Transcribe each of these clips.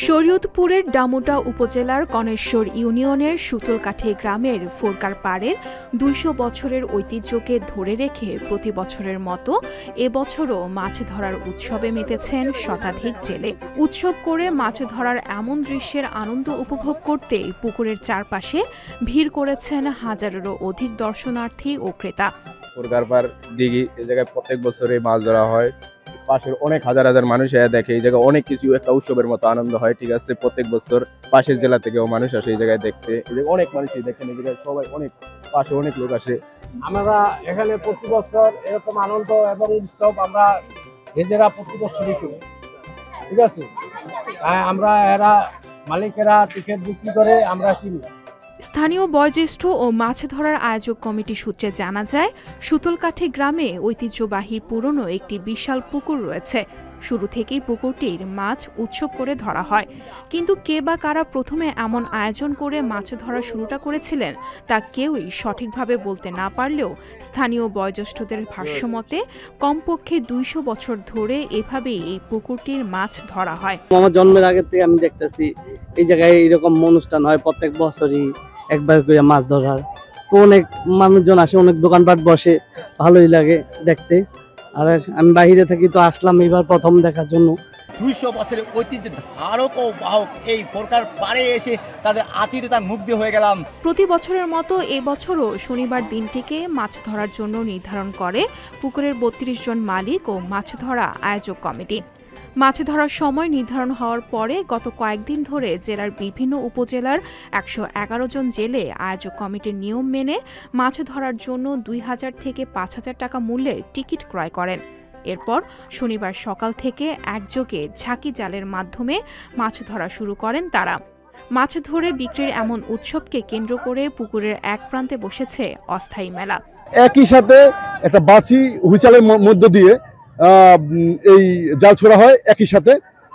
শরীয়তপুরের ডামুটা উপজেলার কনেশ্বর ইউনিয়নের সুতলকাঠি গ্রামের ফোরকার পাড়ের ২০০ বছরের ঐতিহ্যকে ধরে রেখে প্রতি বছরের মতো এবছরও মাছ ধরার উৎসবে মেতেছেন শতাধিক জেলে। উৎসব করে মাছ ধরার এমন দৃশ্যের আনন্দ উপভোগ করতে পুকুরের চারপাশে ভিড় করেছেন হাজারেরও অধিক দর্শনার্থী ও ক্রেতা। ফোরকার পাড় দিঘি, এই জায়গায় প্রত্যেক বছরে মাছ ধরা হয়। পাশের অনেক হাজার হাজার মানুষ দেখে, এই জায়গায় অনেক কিছু একটা উৎসবের মতো আনন্দ হয়। ঠিক আছে, প্রত্যেক বছর পাশের জেলা থেকেও মানুষ আসে এই জায়গায় দেখতে। এই জায়গায় অনেক মানুষই দেখেন, এই জায়গায় সবাই অনেক পাশে অনেক লোক আসে। আমরা এখানে প্রতি বছর এরকম আনন্দ এবং উৎসব আমরা নিজেরা প্রতি বছরই করি। ঠিক আছে, আমরা এরা মালিকেরা টিকিট বিক্রি করে আমরা কিনি। স্থানীয় বয়োজ্যেষ্ঠ ও মাছ ধরার আয়োজক কমিটি সূত্রে জানা যায়, সুতলকাঠি গ্রামে ঐতিহ্যবাহী পুরনো একটি বিশাল পুকুর রয়েছে। শুরু থেকেই পুকুরটির মাছ উৎসব করে ধরা হয়, কিন্তু কে বা কারা প্রথমে এমন আয়োজন করে মাছ ধরা শুরুটা করেছিলেন তা কেউই সঠিকভাবে বলতে না পারলেও স্থানীয় বয়োজ্যেষ্ঠদের ভাষ্যমতে কমপক্ষে ২০০ বছর ধরে এভাবেই এই পুকুরটির মাছ ধরা হয়। আমার জন্মের আগে থেকে আমি দেখতেছি এই জায়গায় এরকম অনুষ্ঠান হয়, প্রত্যেক বছরই একবার করে মাছ ধরার। তো অনেক মানুষজন আসে, অনেক দোকানপাট বসে, ভালোই লাগে দেখতে। আর আমি বাইরে থাকি, তো আসলাম এবার প্রথম দেখার জন্য। ২০০ বছরের ঐতিহ্য ধারক ও বাহক এই ফোরকার পাড়ে এসে তাদের আতিথ্যতায় মুগ্ধ হয়ে গেলাম। প্রতি বছরের মতো এবছরও শনিবার দিনটিকে মাছ ধরার জন্য নির্ধারণ করে পুকুরের ৩২ জন মালিক ও মাছ ধরা আয়োজক কমিটি। মাছ ধরার সময় নির্ধারণ হওয়ার পরে গত কয়েকদিন ধরে জেলার বিভিন্ন উপজেলার ১১১ জন জেলে আয়োজক কমিটির নিয়ম মেনে মাছ ধরার জন্য ২,০০০ থেকে ৫,০০০ টাকা মূল্যের টিকিট ক্রয় করেন। এরপর শনিবার সকাল থেকে একযোগে ঝাঁকি জালের মাধ্যমে মাছ ধরা শুরু করেন তারা। মাছ ধরে বিক্রির এমন উৎসবকে কেন্দ্র করে পুকুরের এক প্রান্তে বসেছে অস্থায়ী মেলা। একই সাথে একটা বাছি হুইসালের মধ্য দিয়ে এই জাল ছোড়া হয় একই সাথে,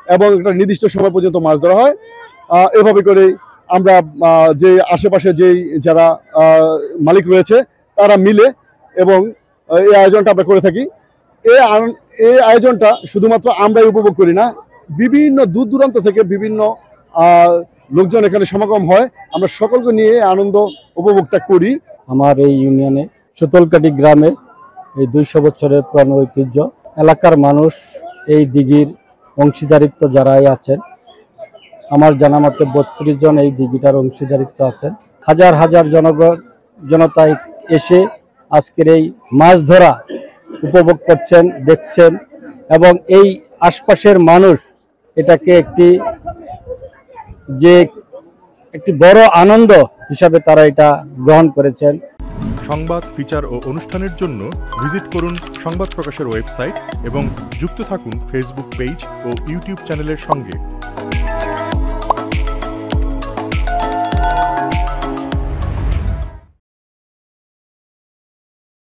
এবং একটা নির্দিষ্ট সময় পর্যন্ত মাছ ধরা হয়। এভাবে করে আমরা যে আশেপাশে যেই যারা মালিক রয়েছে তারা মিলে এবং এই আয়োজনটা আমরা করে থাকি। এই আয়োজনটা শুধুমাত্র আমরাই উপভোগ করি না, বিভিন্ন দূর দূরান্ত থেকে বিভিন্ন লোকজন এখানে সমাগম হয়। আমরা সকলকে নিয়ে আনন্দ উপভোগটা করি। আমার এই ইউনিয়নে সুতলকাঠি গ্রামে এই ২০০ বছরের পুরানো ঐতিহ্য, এলাকার মানুষ এই দিঘির অংশীদারিত্ব যারাই আছেন, আমার জানা মতে ৩২ জন এই দিঘিটার অংশীদারিত্ব আছেন। হাজার হাজার জনতা এসে আজকের এই মাছ ধরা উপভোগ করছেন, দেখছেন, এবং এই আশপাশের মানুষ এটাকে একটি বড় আনন্দ হিসাবে তারা এটা গ্রহণ করেছেন। সংবাদ, ফিচার ও অনুষ্ঠানের জন্য ভিজিট করুন সংবাদ প্রকাশের ওয়েবসাইট এবং যুক্ত থাকুন ফেসবুক পেজ ও ইউটিউব চ্যানেলের সঙ্গে।